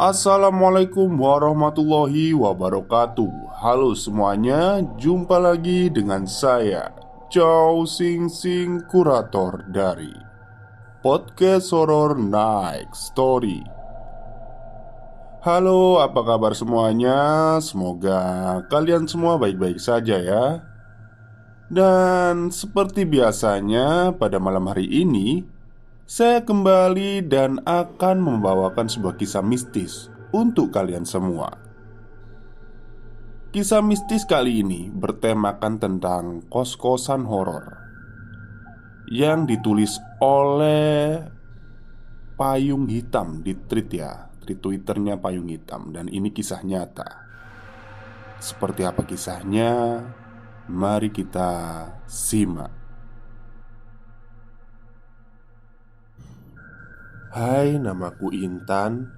Assalamualaikum warahmatullahi wabarakatuh. Halo semuanya, jumpa lagi dengan saya Chow Sing Sing, kurator dari Podcast Horror Night Story. Halo, apa kabar semuanya? Semoga kalian semua baik-baik saja ya. Dan seperti biasanya pada malam hari ini saya kembali dan akan membawakan sebuah kisah mistis untuk kalian semua. Kisah mistis kali ini bertemakan tentang kos-kosan horor yang ditulis oleh Payung Hitam di tweet ya, tweet Twitternya Payung Hitam, dan ini kisah nyata. Seperti apa kisahnya? Mari kita simak. Hai, namaku Intan.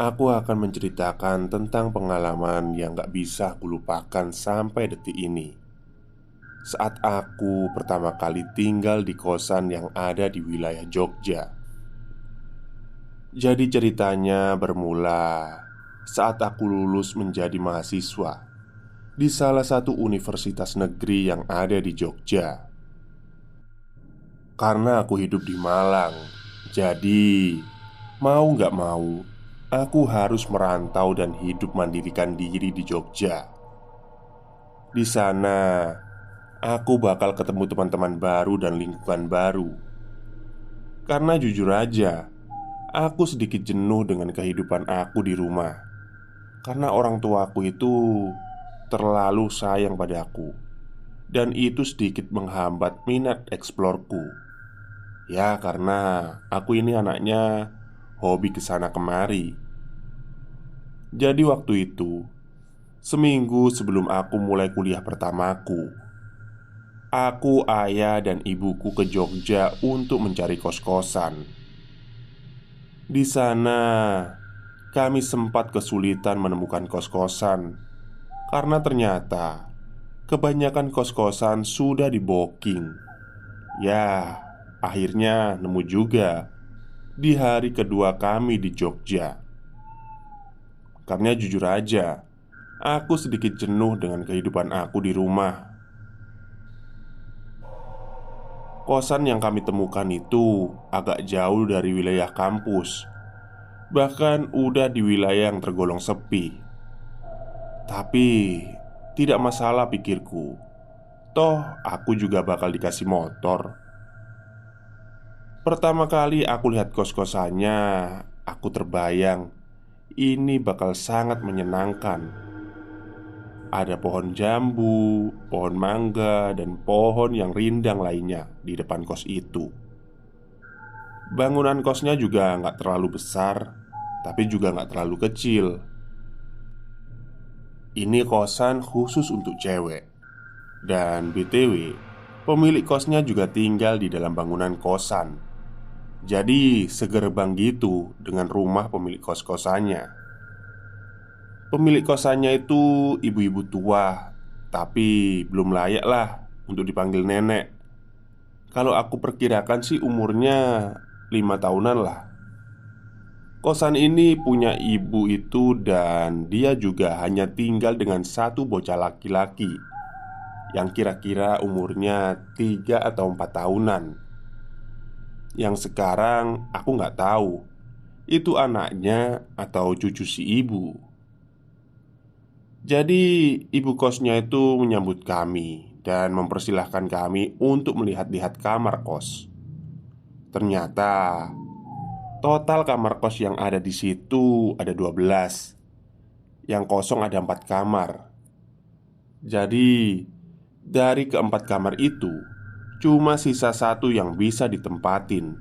Aku akan menceritakan tentang pengalaman yang gak bisa aku lupakan sampai detik ini. Saat aku pertama kali tinggal di kosan yang ada di wilayah Jogja. Jadi ceritanya bermula saat aku lulus menjadi mahasiswa di salah satu universitas negeri yang ada di Jogja. Karena aku hidup di Malang, jadi mau gak mau aku harus merantau dan hidup mandirikan diri di Jogja. Di sana, aku bakal ketemu teman-teman baru dan lingkungan baru. Karena jujur aja, aku sedikit jenuh dengan kehidupan aku di rumah. Karena orang tuaku itu terlalu sayang padaku, dan itu sedikit menghambat minat eksplorku. Ya, karena aku ini anaknya hobi kesana kemari. Jadi waktu itu, seminggu sebelum aku mulai kuliah pertamaku, aku, ayah, dan ibuku ke Jogja untuk mencari kos-kosan. Di sana, kami sempat kesulitan menemukan kos-kosan karena ternyata kebanyakan kos-kosan sudah di-booking. Ya, akhirnya nemu juga di hari kedua kami di Jogja. Karena jujur aja, aku sedikit jenuh dengan kehidupan aku di rumah. Kosan yang kami temukan itu agak jauh dari wilayah kampus. Bahkan udah di wilayah yang tergolong sepi. Tapi tidak masalah pikirku. Toh aku juga bakal dikasih motor. Pertama kali aku lihat kos-kosannya, aku terbayang ini bakal sangat menyenangkan. Ada pohon jambu, pohon mangga, dan pohon yang rindang lainnya di depan kos itu. Bangunan kosnya juga nggak terlalu besar, tapi juga nggak terlalu kecil. Ini kosan khusus untuk cewek. Dan BTW, pemilik kosnya juga tinggal di dalam bangunan kosan. Jadi segerbang gitu dengan rumah pemilik kos-kosannya. Pemilik kosannya itu ibu-ibu tua, tapi belum layak lah untuk dipanggil nenek. Kalau aku perkirakan sih umurnya 5 tahunan lah. Kosan ini punya ibu itu dan dia juga hanya tinggal dengan satu bocah laki-laki yang kira-kira umurnya 3 atau 4 tahunan. Yang sekarang aku nggak tahu itu anaknya atau cucu si ibu. Jadi ibu kosnya itu menyambut kami dan mempersilahkan kami untuk melihat-lihat kamar kos. Ternyata total kamar kos yang ada di situ ada 12. Yang kosong ada 4 kamar. Jadi dari keempat kamar itu cuma sisa satu yang bisa ditempatin.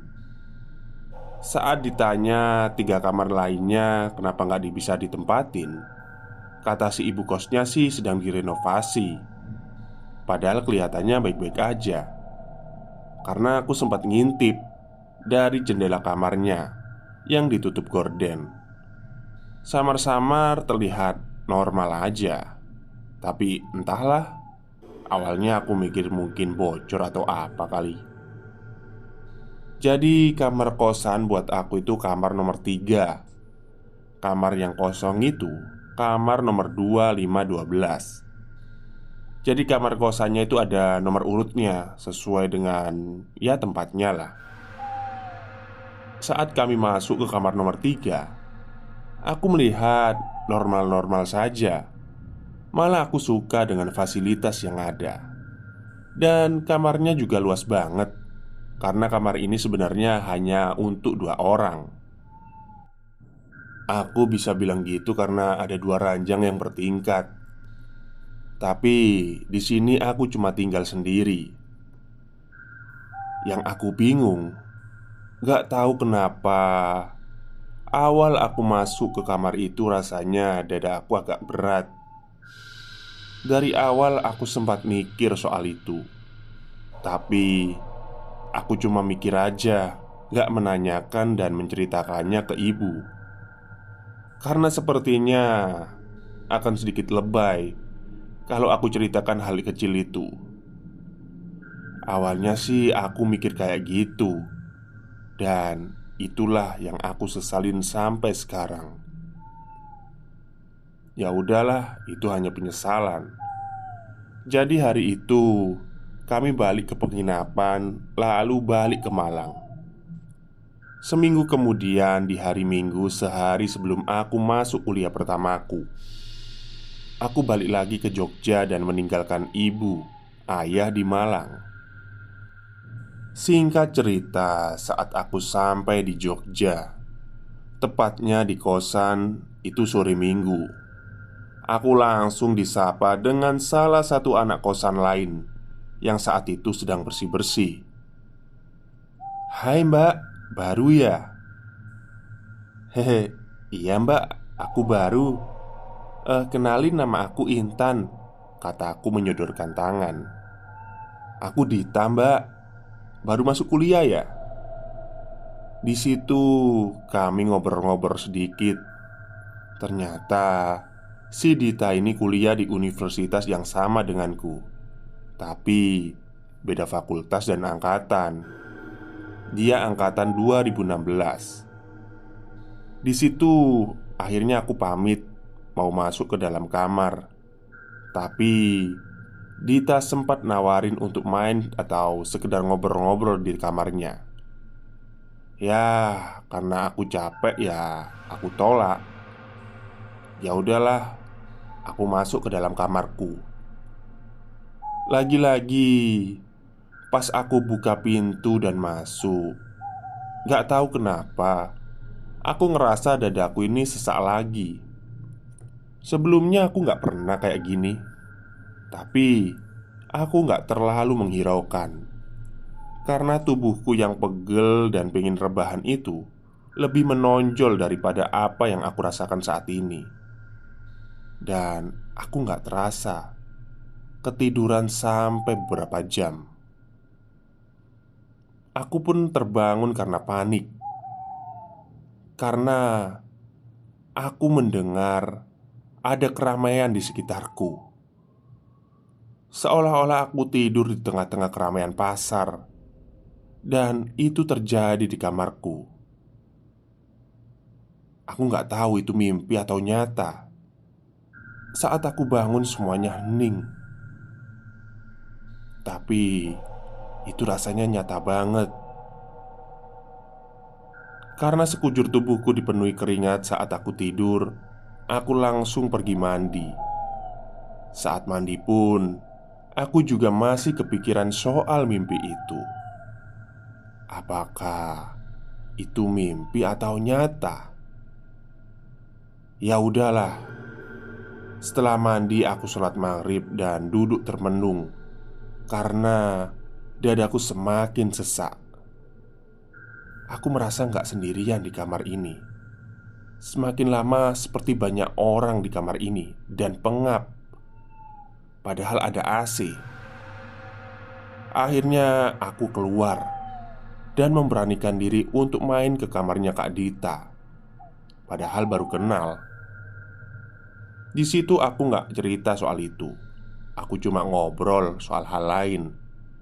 Saat ditanya 3 kamar lainnya kenapa nggak bisa ditempatin, kata si ibu kosnya sih sedang direnovasi. Padahal kelihatannya baik-baik aja. Karena aku sempat ngintip dari jendela kamarnya yang ditutup gorden. Samar-samar terlihat normal aja. Tapi entahlah, awalnya aku mikir mungkin bocor atau apa kali. Jadi kamar kosan buat aku itu kamar nomor 3. kamar yang kosong itu kamar nomor 2512. Jadi kamar kosannya itu ada nomor urutnya sesuai dengan ya tempatnya lah. Saat kami masuk ke kamar nomor 3, aku melihat normal-normal saja. Malah aku suka dengan fasilitas yang ada. Dan kamarnya juga luas banget. Karena kamar ini sebenarnya hanya untuk 2 orang. Aku bisa bilang gitu karena ada 2 ranjang yang bertingkat. Tapi di sini aku cuma tinggal sendiri. Yang aku bingung, gak tahu kenapa awal aku masuk ke kamar itu rasanya dada aku agak berat. Dari awal aku sempat mikir soal itu. Tapi aku cuma mikir aja, gak menanyakan dan menceritakannya ke ibu. Karena sepertinya akan sedikit lebay kalau aku ceritakan hal kecil itu. Awalnya sih aku mikir kayak gitu. Dan itulah yang aku sesalin sampai sekarang. Ya udahlah, itu hanya penyesalan. Jadi hari itu kami balik ke penginapan, lalu balik ke Malang. Seminggu kemudian di hari Minggu sehari sebelum aku masuk kuliah pertamaku, aku balik lagi ke Jogja dan meninggalkan ibu, ayah di Malang. Singkat cerita, saat aku sampai di Jogja, tepatnya di kosan itu sore Minggu, aku langsung disapa dengan salah satu anak kosan lain yang saat itu sedang bersih-bersih. "Hai mbak, baru ya?" "Hehe, iya mbak, aku baru. Kenalin nama aku Intan," kataku menyodorkan tangan. "Aku Dita mbak, baru masuk kuliah ya?" Di situ kami ngobrol-ngobrol sedikit. Ternyata si Dita ini kuliah di universitas yang sama denganku, tapi beda fakultas dan angkatan. Dia angkatan 2016. Di situ akhirnya aku pamit mau masuk ke dalam kamar. Tapi Dita sempat nawarin untuk main atau sekedar ngobrol-ngobrol di kamarnya. Ya, karena aku capek ya, aku tolak. Ya udahlah, aku masuk ke dalam kamarku. Lagi-lagi pas aku buka pintu dan masuk, gak tahu kenapa aku ngerasa dadaku ini sesak lagi. Sebelumnya aku gak pernah kayak gini. Tapi aku gak terlalu menghiraukan. Karena tubuhku yang pegel dan pengen rebahan itu lebih menonjol daripada apa yang aku rasakan saat ini. Dan aku gak terasa ketiduran sampai beberapa jam. Aku pun terbangun karena panik. Karena aku mendengar ada keramaian di sekitarku. Seolah-olah aku tidur di tengah-tengah keramaian pasar. Dan itu terjadi di kamarku. Aku gak tahu itu mimpi atau nyata. Saat aku bangun semuanya hening. Tapi itu rasanya nyata banget. Karena sekujur tubuhku dipenuhi keringat saat aku tidur, aku langsung pergi mandi. Saat mandi pun, aku juga masih kepikiran soal mimpi itu. Apakah itu mimpi atau nyata? Ya udahlah. Setelah mandi aku sholat maghrib dan duduk termenung karena dadaku semakin sesak. Aku merasa gak sendirian di kamar ini. Semakin lama seperti banyak orang di kamar ini dan pengap. Padahal ada AC. Akhirnya aku keluar dan memberanikan diri untuk main ke kamarnya Kak Dita. Padahal baru kenal. Di situ aku nggak cerita soal itu. Aku cuma ngobrol soal hal lain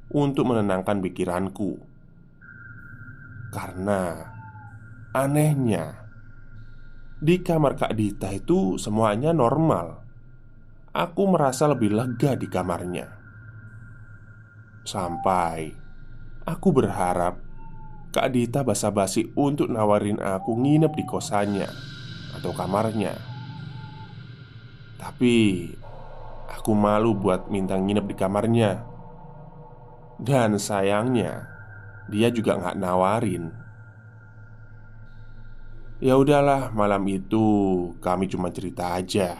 untuk menenangkan pikiranku. Karena anehnya Di kamar Kak Dita itu semuanya normal. Aku merasa lebih lega di kamarnya. Sampai aku berharap Kak Dita basa-basi untuk nawarin aku nginep di kosannya atau kamarnya. Tapi aku malu buat minta nginep di kamarnya. Dan sayangnya dia juga nggak nawarin. Ya udahlah, malam itu kami cuma cerita aja.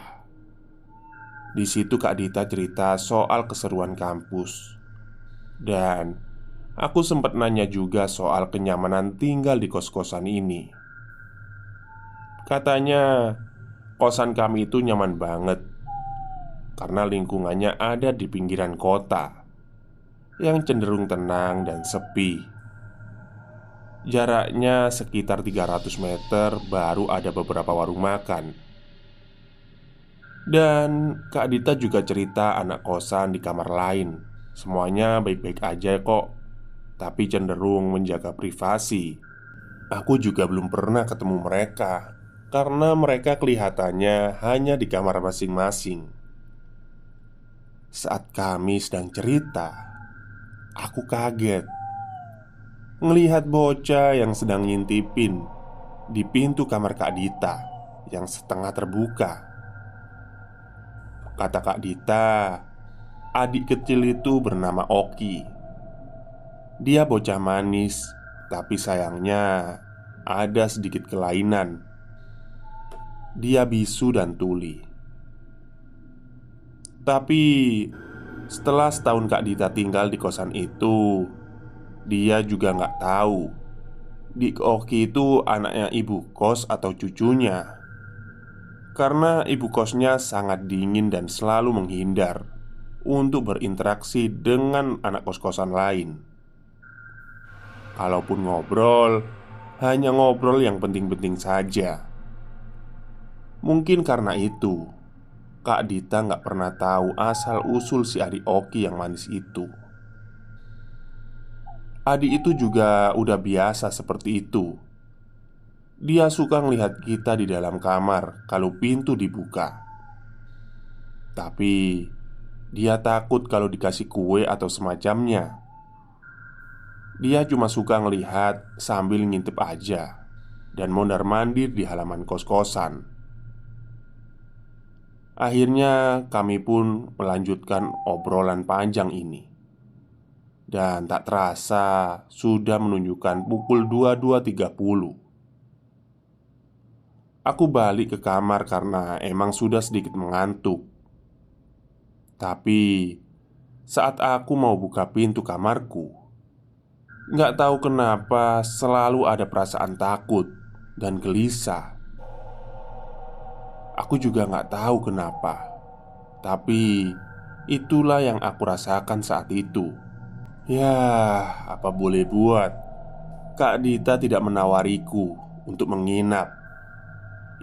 Di situ Kak Dita cerita soal keseruan kampus. Dan aku sempat nanya juga soal kenyamanan tinggal di kos-kosan ini. Katanya kosan kami itu nyaman banget karena lingkungannya ada di pinggiran kota yang cenderung tenang dan sepi. Jaraknya sekitar 300 meter baru ada beberapa warung makan. Dan Kak Dita juga cerita anak kosan di kamar lain semuanya baik-baik aja kok, tapi cenderung menjaga privasi. Aku juga belum pernah ketemu mereka karena mereka kelihatannya hanya di kamar masing-masing. Saat kami sedang cerita, aku kaget ngelihat bocah yang sedang ngintipin di pintu kamar Kak Dita yang setengah terbuka. Kata Kak Dita, adik kecil itu bernama Oki. Dia bocah manis, tapi sayangnya ada sedikit kelainan. Dia bisu dan tuli. Tapi setelah setahun Kak Dita tinggal di kosan itu, dia juga nggak tahu Dik Oki itu anaknya ibu kos atau cucunya. Karena ibu kosnya sangat dingin dan selalu menghindar untuk berinteraksi dengan anak kos-kosan lain. Kalaupun ngobrol, hanya ngobrol yang penting-penting saja. Mungkin karena itu Kak Dita nggak pernah tahu asal-usul si adik Oki yang manis itu. Adik itu juga udah biasa seperti itu. Dia suka ngelihat kita di dalam kamar kalau pintu dibuka. Tapi dia takut kalau dikasih kue atau semacamnya. Dia cuma suka ngelihat sambil ngintip aja dan mondar-mandir di halaman kos-kosan. Akhirnya kami pun melanjutkan obrolan panjang ini. Dan tak terasa sudah menunjukkan pukul 22.30. Aku balik ke kamar karena emang sudah sedikit mengantuk. Tapi saat aku mau buka pintu kamarku, nggak tahu kenapa selalu ada perasaan takut dan gelisah. Aku juga nggak tahu kenapa, tapi itulah yang aku rasakan saat itu. Ya, apa boleh buat, Kak Dita tidak menawariku untuk menginap.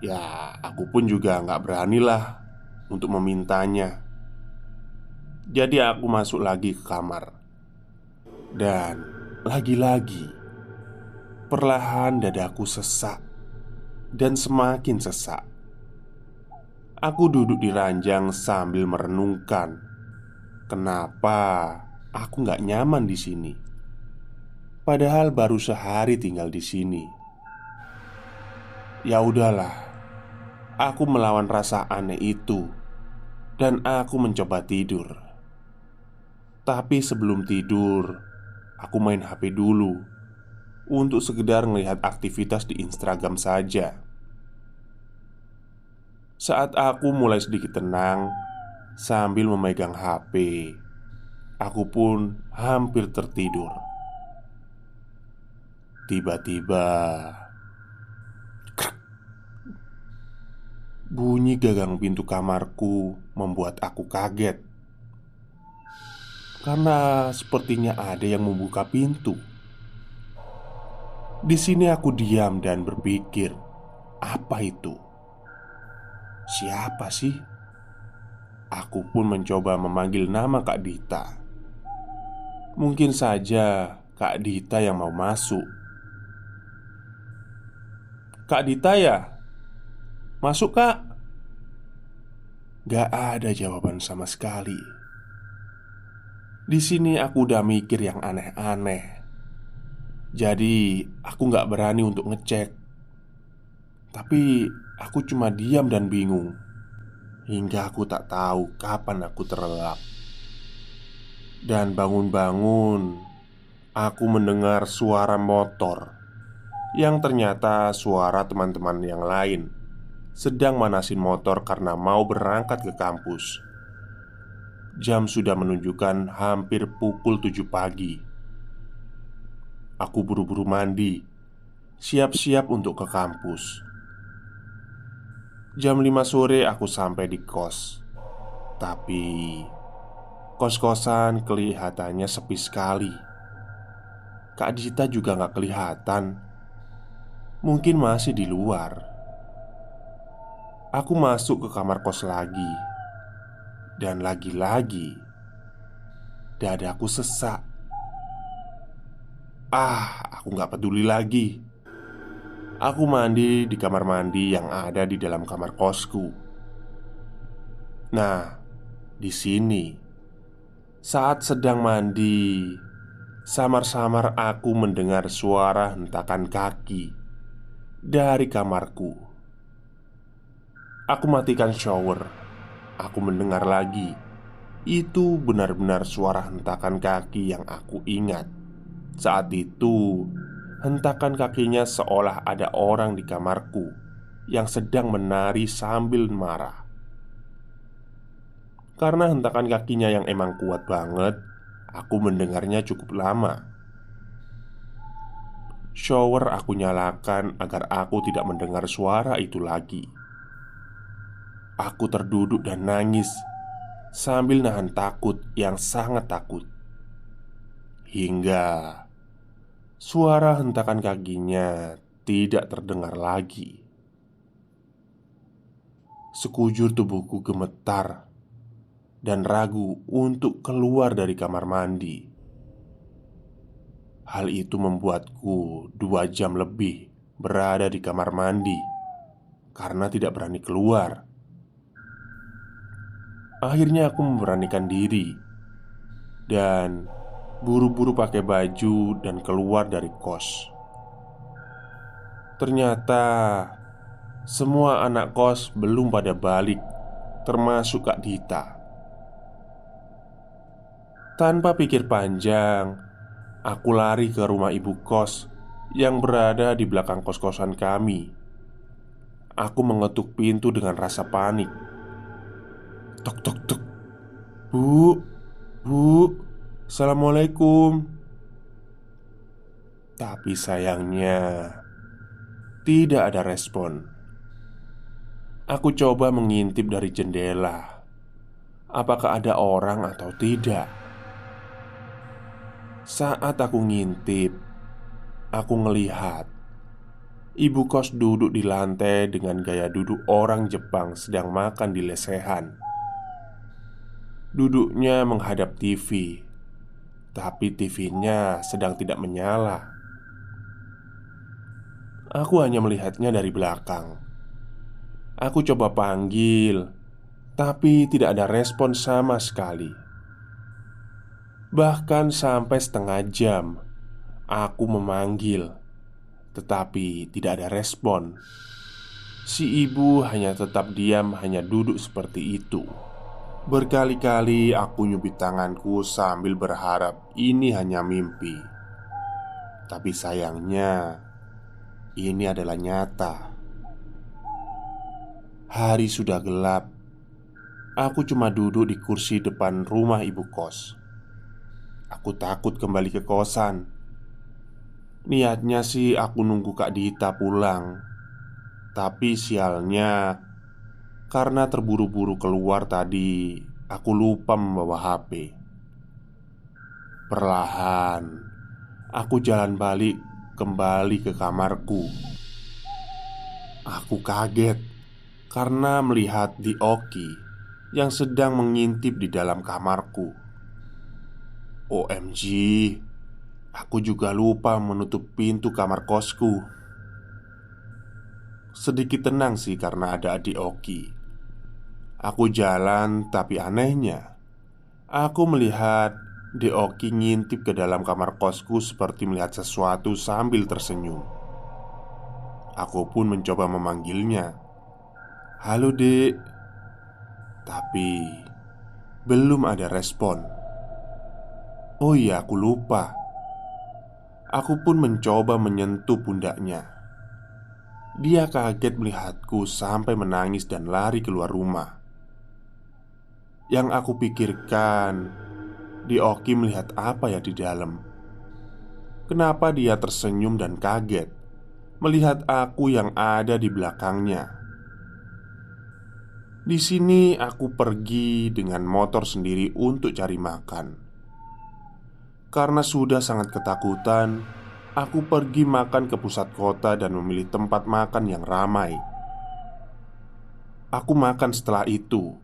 Ya, aku pun juga nggak beranilah untuk memintanya. Jadi aku masuk lagi ke kamar. Dan lagi-lagi perlahan dadaku sesak dan semakin sesak. Aku duduk di ranjang sambil merenungkan kenapa aku nggak nyaman di sini. Padahal baru sehari tinggal di sini. Ya udahlah, aku melawan rasa aneh itu dan aku mencoba tidur. Tapi sebelum tidur, aku main HP dulu untuk sekedar melihat aktivitas di Instagram saja. Saat aku mulai sedikit tenang sambil memegang HP, aku pun hampir tertidur. Tiba-tiba, krek, bunyi gagang pintu kamarku membuat aku kaget. Karena sepertinya ada yang membuka pintu. Di sini aku diam dan berpikir, apa itu? Siapa sih? Aku pun mencoba memanggil nama Kak Dita. Mungkin saja Kak Dita yang mau masuk. Kak Dita ya? Masuk kak." Gak ada jawaban sama sekali. Di sini aku udah mikir yang aneh-aneh. Jadi aku gak berani untuk ngecek. Tapi aku cuma diam dan bingung. Hingga aku tak tahu kapan aku terlelap. Dan bangun-bangun, aku mendengar suara motor, yang ternyata suara teman-teman yang lain sedang manasin motor karena mau berangkat ke kampus. Jam sudah menunjukkan hampir pukul 7 pagi. Aku buru-buru mandi, siap-siap untuk ke kampus. Jam 5 sore aku sampai di kos. Tapi kos-kosan kelihatannya sepi sekali. Kak Dita juga gak kelihatan. Mungkin masih di luar. Aku masuk ke kamar kos lagi. Dan lagi-lagi dadaku sesak. Aku gak peduli lagi. Aku mandi di kamar mandi yang ada di dalam kamar kosku. Nah, di sini saat sedang mandi, samar-samar aku mendengar suara hentakan kaki dari kamarku. Aku matikan shower. Aku mendengar lagi. Itu benar-benar suara hentakan kaki yang aku ingat. Saat itu, hentakan kakinya seolah ada orang di kamarku yang sedang menari sambil marah. Karena hentakan kakinya yang emang kuat banget, aku mendengarnya cukup lama. Shower aku nyalakan agar aku tidak mendengar suara itu lagi. Aku terduduk dan nangis sambil nahan takut yang sangat takut. Hingga suara hentakan kakinya tidak terdengar lagi. Sekujur tubuhku gemetar dan ragu untuk keluar dari kamar mandi. Hal itu membuatku 2 jam lebih berada di kamar mandi karena tidak berani keluar. Akhirnya aku memberanikan diri dan buru-buru pakai baju dan keluar dari kos. Ternyata semua anak kos belum pada balik, termasuk Kak Dita. Tanpa pikir panjang, aku lari ke rumah ibu kos yang berada di belakang kos-kosan kami. Aku mengetuk pintu dengan rasa panik. Tok tok tok. "Bu, bu, assalamualaikum." Tapi sayangnya tidak ada respon. Aku coba mengintip dari jendela. Apakah ada orang atau tidak? Saat aku ngintip, aku ngelihat ibu kos duduk di lantai dengan gaya duduk orang Jepang sedang makan di lesehan. Duduknya menghadap TV, tapi TV-nya sedang tidak menyala. Aku hanya melihatnya dari belakang. Aku coba panggil, tapi tidak ada respon sama sekali. Bahkan sampai setengah jam aku memanggil, tetapi tidak ada respon. Si ibu hanya tetap diam, hanya duduk seperti itu. Berkali-kali aku nyubit tanganku sambil berharap ini hanya mimpi. Tapi sayangnya ini adalah nyata. Hari sudah gelap. Aku cuma duduk di kursi depan rumah ibu kos. Aku takut kembali ke kosan. Niatnya sih aku nunggu Kak Dita pulang. Tapi sialnya, karena terburu-buru keluar tadi, aku lupa membawa HP. Perlahan, aku jalan balik kembali ke kamarku. Aku kaget karena melihat Di Oki yang sedang mengintip di dalam kamarku. OMG, aku juga lupa menutup pintu kamar kosku. sedikit tenang sih karena ada adik Oki. Aku jalan, tapi anehnya aku melihat Dek Oki ngintip ke dalam kamar kosku seperti melihat sesuatu sambil tersenyum. Aku pun mencoba memanggilnya, "Halo dek." Tapi belum ada respon. Oh iya, aku lupa. Aku pun mencoba menyentuh pundaknya. Dia kaget melihatku sampai menangis dan lari keluar rumah. Yang aku pikirkan, Dioki melihat apa ya di dalam? Kenapa dia tersenyum dan kaget melihat aku yang ada di belakangnya? Di sini aku pergi dengan motor sendiri untuk cari makan. Karena sudah sangat ketakutan, aku pergi makan ke pusat kota dan memilih tempat makan yang ramai. Aku makan setelah itu,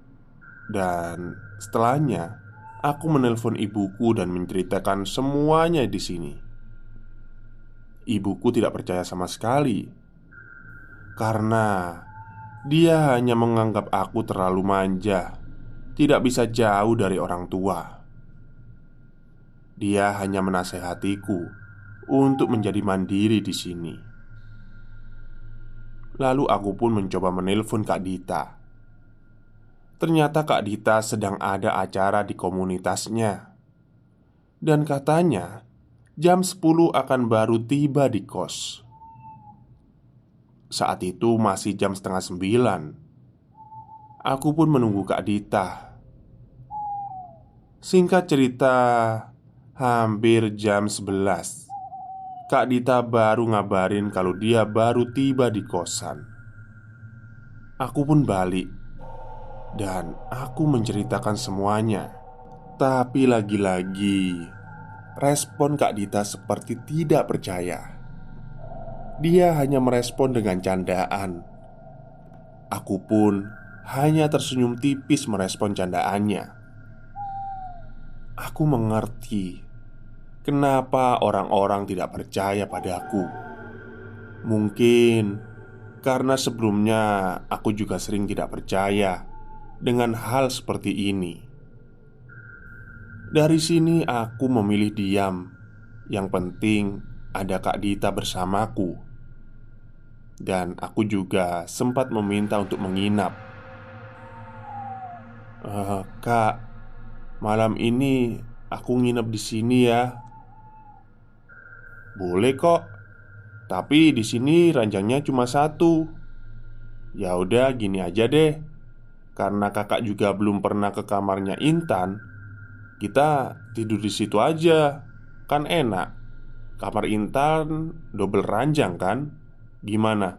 dan setelahnya aku menelpon ibuku dan menceritakan semuanya di sini. Ibuku tidak percaya sama sekali karena dia hanya menganggap aku terlalu manja, tidak bisa jauh dari orang tua. Dia hanya menasehatiku untuk menjadi mandiri di sini. Lalu aku pun mencoba menelpon Kak Dita. Ternyata Kak Dita sedang ada acara di komunitasnya. Dan katanya jam 10 akan baru tiba di kos. Saat itu masih jam setengah 9. Aku pun menunggu Kak Dita. Singkat cerita, hampir jam 11 Kak Dita baru ngabarin kalau dia baru tiba di kosan. Aku pun balik dan aku menceritakan semuanya. Tapi lagi-lagi respon Kak Dita seperti tidak percaya. Dia hanya merespon dengan candaan. Aku pun hanya tersenyum tipis merespon candaannya. Aku mengerti kenapa orang-orang tidak percaya padaku. Mungkin karena sebelumnya aku juga sering tidak percaya dengan hal seperti ini. Dari sini aku memilih diam. Yang penting ada Kak Dita bersamaku. Dan aku juga sempat meminta untuk menginap. Kak, malam ini aku nginep di sini ya." "Boleh kok, tapi di sini ranjangnya cuma satu." "Ya udah gini aja deh. Karena kakak juga belum pernah ke kamarnya Intan, kita tidur di situ aja. Kan enak. Kamar Intan double ranjang kan? Gimana?"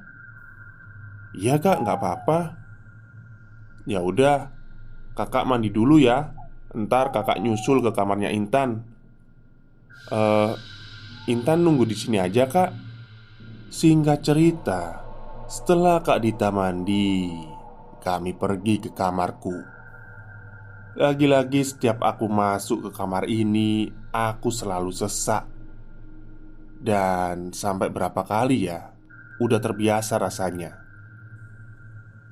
"Iya kak, nggak apa-apa." "Ya udah, kakak mandi dulu ya. Ntar kakak nyusul ke kamarnya Intan." Eh, Intan nunggu di sini aja kak." Singkat cerita, setelah Kak Dita mandi, kami pergi ke kamarku. Lagi-lagi setiap aku masuk ke kamar ini, aku selalu sesak. Dan sampai berapa kali ya, udah terbiasa rasanya.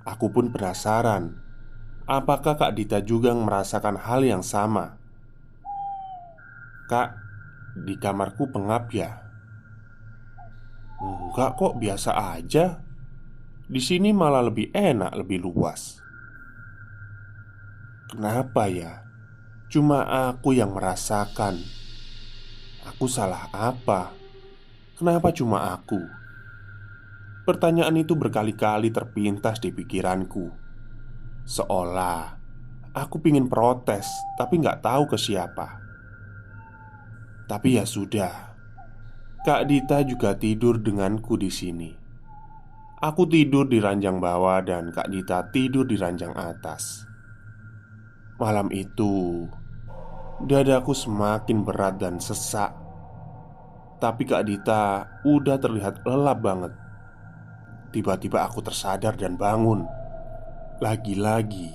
Aku pun penasaran, apakah Kak Dita juga merasakan hal yang sama? "Kak, di kamarku pengap ya?" "Enggak kok, biasa aja. Di sini malah lebih enak, lebih luas." Kenapa ya? Cuma aku yang merasakan. Aku salah apa? Kenapa cuma aku? Pertanyaan itu berkali-kali terpintas di pikiranku. Seolah aku ingin protes, tapi nggak tahu ke siapa. Tapi ya sudah, Kak Dita juga tidur denganku di sini. Aku tidur di ranjang bawah dan Kak Dita tidur di ranjang atas. Malam itu, dadaku semakin berat dan sesak. Tapi Kak Dita udah terlihat lelap banget. Tiba-tiba aku tersadar dan bangun. Lagi-lagi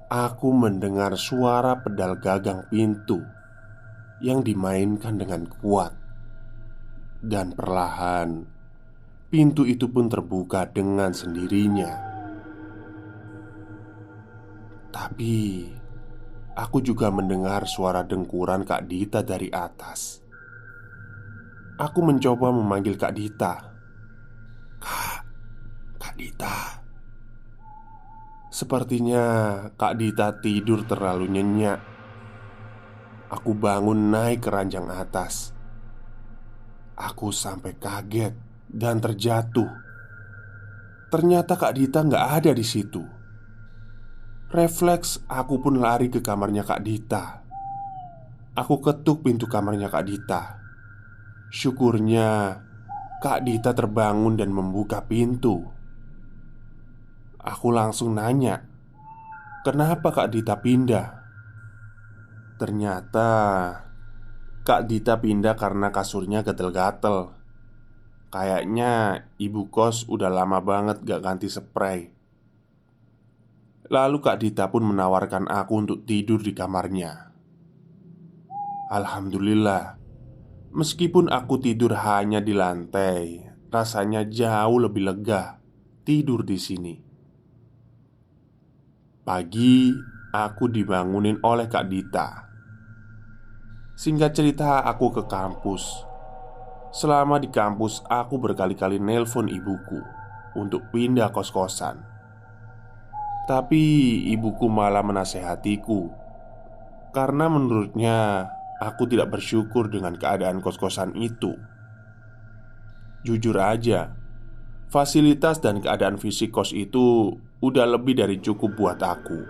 aku mendengar suara pedal gagang pintu yang dimainkan dengan kuat. Dan perlahan pintu itu pun terbuka dengan sendirinya. Tapi aku juga mendengar suara dengkuran Kak Dita dari atas. Aku mencoba memanggil Kak Dita. Kak, Kak Dita. Sepertinya Kak Dita tidur terlalu nyenyak. Aku bangun naik ke ranjang atas. Aku sampai kaget dan terjatuh. Ternyata Kak Dita nggak ada di situ. Refleks aku pun lari ke kamarnya Kak Dita. Aku ketuk pintu kamarnya Kak Dita. Syukurnya Kak Dita terbangun dan membuka pintu. Aku langsung nanya, kenapa Kak Dita pindah? Ternyata Kak Dita pindah karena kasurnya gatel-gatel. Kayaknya ibu kos udah lama banget gak ganti spray. Lalu Kak Dita pun menawarkan aku untuk tidur di kamarnya. Alhamdulillah, meskipun aku tidur hanya di lantai, rasanya jauh lebih lega tidur di sini. Pagi, aku dibangunin oleh Kak Dita. Singkat cerita, aku ke kampus. Selama di kampus, aku berkali-kali nelpon ibuku untuk pindah kos-kosan. Tapi ibuku malah menasehatiku karena menurutnya aku tidak bersyukur dengan keadaan kos-kosan itu. Jujur aja, fasilitas dan keadaan fisik kos itu udah lebih dari cukup buat aku.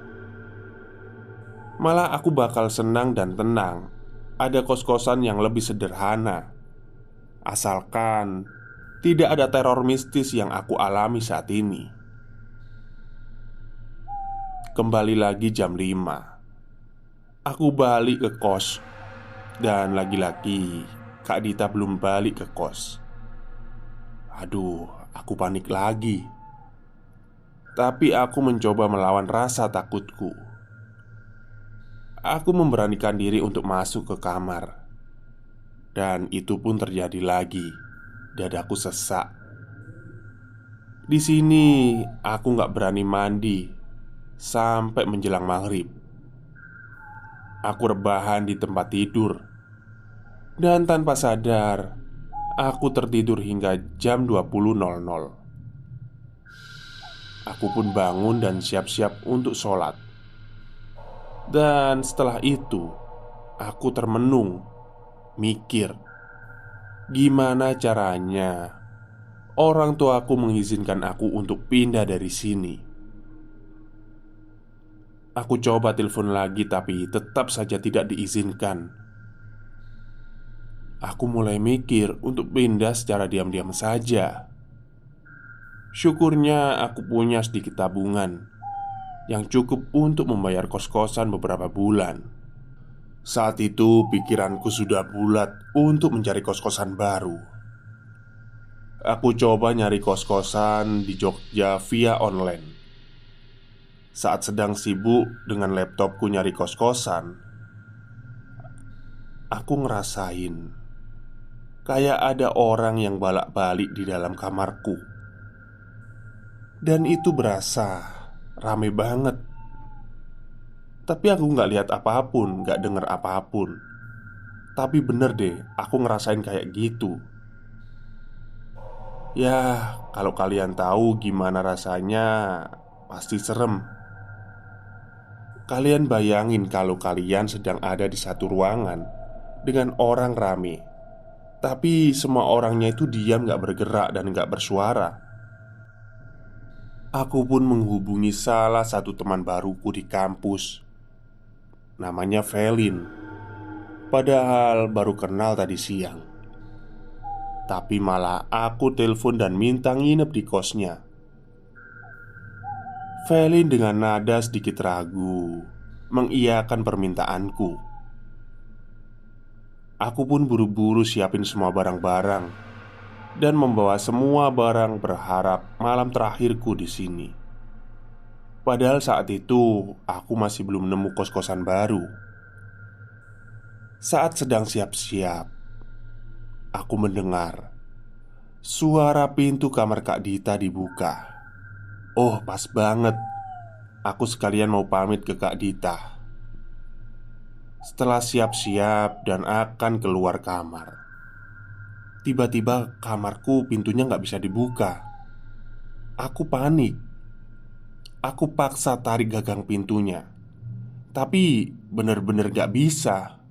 Malah aku bakal senang dan tenang ada kos-kosan yang lebih sederhana, asalkan tidak ada teror mistis yang aku alami saat ini. Kembali lagi jam 5, aku balik ke kos. Dan lagi-lagi Kak Dita belum balik ke kos. Aduh, aku panik lagi. Tapi aku mencoba melawan rasa takutku. Aku memberanikan diri untuk masuk ke kamar. Dan itu pun terjadi lagi. Dadaku sesak. Di sini aku gak berani mandi sampai menjelang maghrib. Aku rebahan di tempat tidur. Dan tanpa sadar, aku tertidur hingga jam 20.00. Aku pun bangun dan siap-siap untuk sholat. Dan setelah itu, aku termenung, mikir, gimana caranya orang tuaku mengizinkan aku untuk pindah dari sini. Aku coba telepon lagi tapi tetap saja tidak diizinkan. Aku mulai mikir untuk pindah secara diam-diam saja. Syukurnya aku punya sedikit tabungan yang cukup untuk membayar kos-kosan beberapa bulan. Saat itu pikiranku sudah bulat untuk mencari kos-kosan baru. Aku coba nyari kos-kosan di Jogja via online. Saat sedang sibuk dengan laptopku nyari kos-kosan, aku ngerasain kayak ada orang yang balak-balik di dalam kamarku. Dan itu berasa rame banget. Tapi aku gak lihat apapun, gak denger apapun. Tapi bener deh, aku ngerasain kayak gitu. Ya, kalau kalian tahu gimana rasanya, pasti serem. Kalian bayangin kalau kalian sedang ada di satu ruangan dengan orang rame, tapi semua orangnya itu diam gak bergerak dan gak bersuara. Aku pun menghubungi salah satu teman baruku di kampus. Namanya Velin. Padahal baru kenal tadi siang. Tapi malah aku telepon dan minta nginep di kosnya. Velin dengan nada sedikit ragu mengiyakan permintaanku. Aku pun buru-buru siapin semua barang-barang dan membawa semua barang berharap malam terakhirku di sini. Padahal saat itu aku masih belum nemu kos-kosan baru. Saat sedang siap-siap, aku mendengar suara pintu kamar Kak Dita dibuka. Oh, pas banget. Aku sekalian mau pamit ke Kak Dita. Setelah siap-siap dan akan keluar kamar, tiba-tiba kamarku pintunya nggak bisa dibuka. Aku panik. Aku paksa tarik gagang pintunya, tapi bener-bener gak bisa.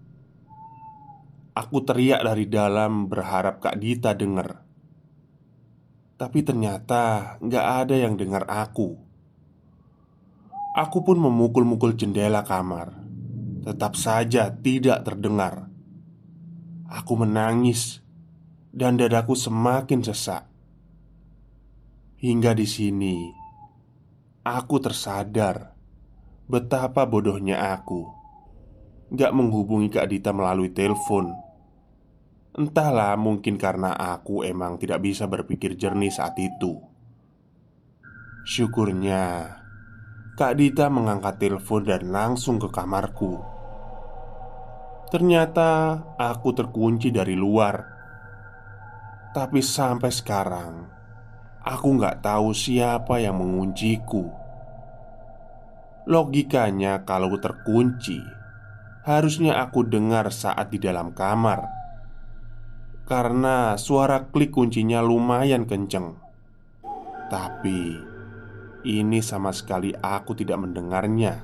Aku teriak dari dalam berharap Kak Dita dengar. Tapi ternyata gak ada yang dengar aku. Aku pun memukul-mukul jendela kamar. Tetap saja tidak terdengar. Aku menangis dan dadaku semakin sesak. Hingga di sini aku tersadar betapa bodohnya aku gak menghubungi Kak Dita melalui telepon. Entahlah, mungkin karena aku emang tidak bisa berpikir jernih saat itu. Syukurnya Kak Dita mengangkat telepon dan langsung ke kamarku. Ternyata aku terkunci dari luar. Tapi sampai sekarang aku gak tahu siapa yang mengunciku. Logikanya kalau terkunci, harusnya aku dengar saat di dalam kamar, karena suara klik kuncinya lumayan kenceng. Tapi ini sama sekali aku tidak mendengarnya.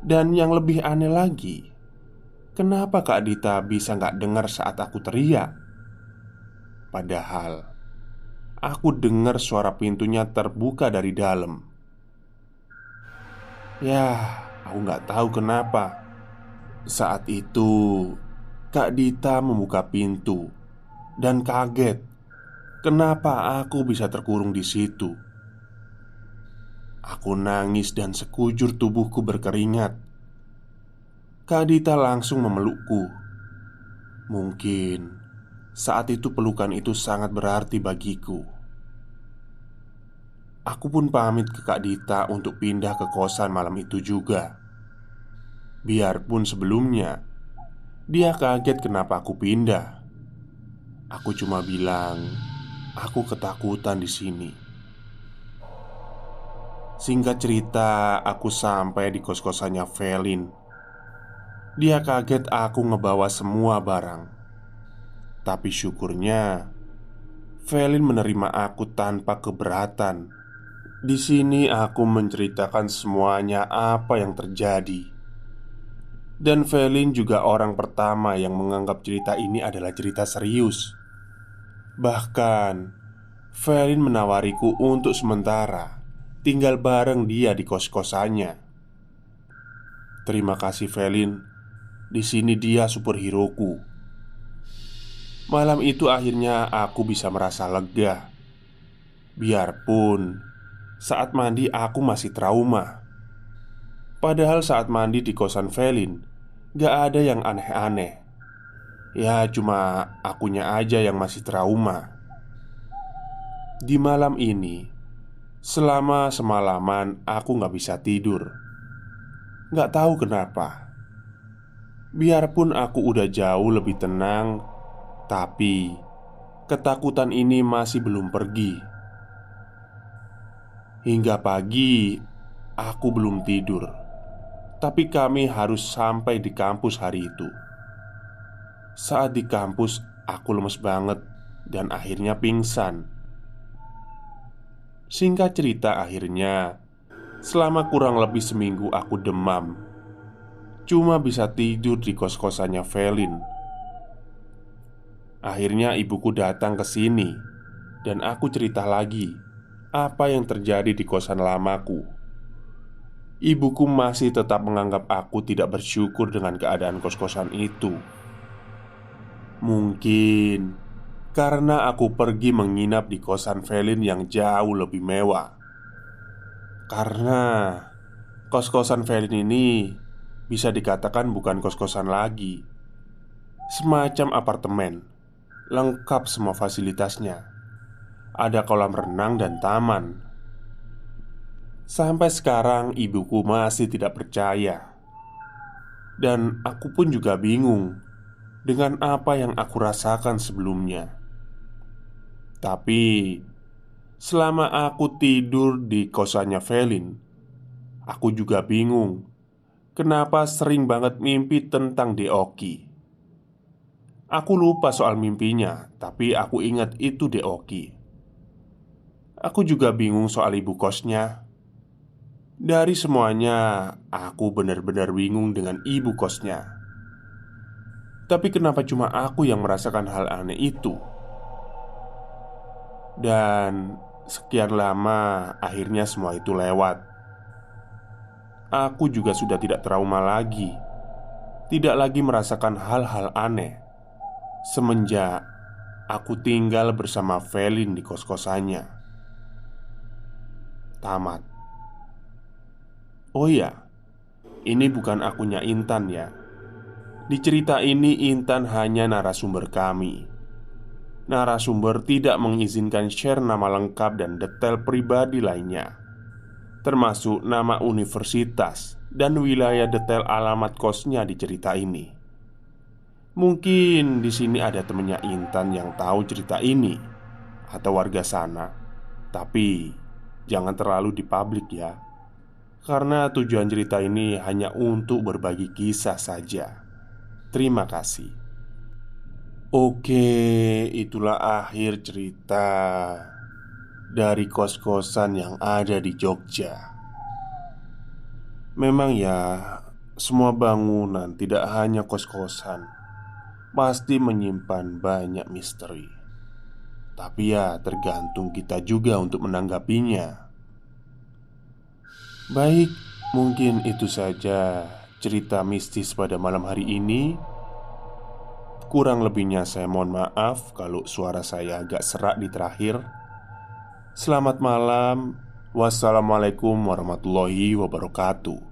Dan yang lebih aneh lagi, kenapa Kak Dita bisa gak dengar saat aku teriak? Padahal aku dengar suara pintunya terbuka dari dalam. Ya, aku gak tahu kenapa saat itu Kak Dita membuka pintu dan kaget kenapa aku bisa terkurung di situ. Aku nangis dan sekujur tubuhku berkeringat. Kak Dita langsung memelukku. Mungkin saat itu pelukan itu sangat berarti bagiku. Aku pun pamit ke Kak Dita untuk pindah ke kosan malam itu juga. Biarpun sebelumnya dia kaget kenapa aku pindah. Aku cuma bilang, aku ketakutan di sini. Singkat cerita, aku sampai di kos-kosannya Velin. Dia kaget aku ngebawa semua barang. Tapi syukurnya Velin menerima aku tanpa keberatan. Di sini aku menceritakan semuanya apa yang terjadi. Dan Velin juga orang pertama yang menganggap cerita ini adalah cerita serius. Bahkan Velin menawariku untuk sementara tinggal bareng dia di kos-kosannya. Terima kasih Velin. Di sini dia superheroku. Malam itu akhirnya aku bisa merasa lega. Biarpun saat mandi aku masih trauma. Padahal saat mandi di kosan Velin gak ada yang aneh-aneh. Ya cuma akunya aja yang masih trauma. Di malam ini, selama semalaman aku gak bisa tidur. Gak tahu kenapa. Biarpun aku udah jauh lebih tenang, tapi ketakutan ini masih belum pergi. Hingga pagi, aku belum tidur. Tapi kami harus sampai di kampus hari itu. Saat di kampus, aku lemes banget dan akhirnya pingsan. Singkat cerita, akhirnya selama kurang lebih seminggu aku demam. Cuma bisa tidur di kos-kosannya Velin. Akhirnya ibuku datang ke sini dan aku cerita lagi apa yang terjadi di kosan lamaku. Ibuku masih tetap menganggap aku tidak bersyukur dengan keadaan kos-kosan itu. Mungkin karena aku pergi menginap di kosan Velin yang jauh lebih mewah. Karena kos-kosan Velin ini bisa dikatakan bukan kos-kosan lagi, semacam apartemen, lengkap semua fasilitasnya. Ada kolam renang dan taman. Sampai sekarang ibuku masih tidak percaya. Dan aku pun juga bingung dengan apa yang aku rasakan sebelumnya. Tapi selama aku tidur di kosannya Velin, aku juga bingung kenapa sering banget mimpi tentang Deoki. Aku lupa soal mimpinya, tapi aku ingat itu Deoki. Aku juga bingung soal ibu kosnya. Dari semuanya, aku benar-benar bingung dengan ibu kosnya. Tapi kenapa cuma aku yang merasakan hal aneh itu? Dan sekian lama, akhirnya semua itu lewat. Aku juga sudah tidak trauma lagi. Tidak lagi merasakan hal-hal aneh semenjak aku tinggal bersama Velin di kos-kosannya. Tamat. Oh iya, ini bukan akunya Intan ya. Di cerita ini Intan hanya narasumber kami. Narasumber tidak mengizinkan share nama lengkap dan detail pribadi lainnya, termasuk nama universitas dan wilayah detail alamat kosnya di cerita ini. Mungkin di sini ada temennya Intan yang tahu cerita ini atau warga sana, tapi jangan terlalu dipublik ya. Karena tujuan cerita ini hanya untuk berbagi kisah saja. Terima kasih. Oke, itulah akhir cerita dari kos-kosan yang ada di Jogja. Memang ya, semua bangunan tidak hanya kos-kosan pasti menyimpan banyak misteri. Tapi ya tergantung kita juga untuk menanggapinya. Baik, mungkin itu saja cerita mistis pada malam hari ini. Kurang lebihnya saya mohon maaf kalau suara saya agak serak di terakhir. Selamat malam. Wassalamualaikum warahmatullahi wabarakatuh.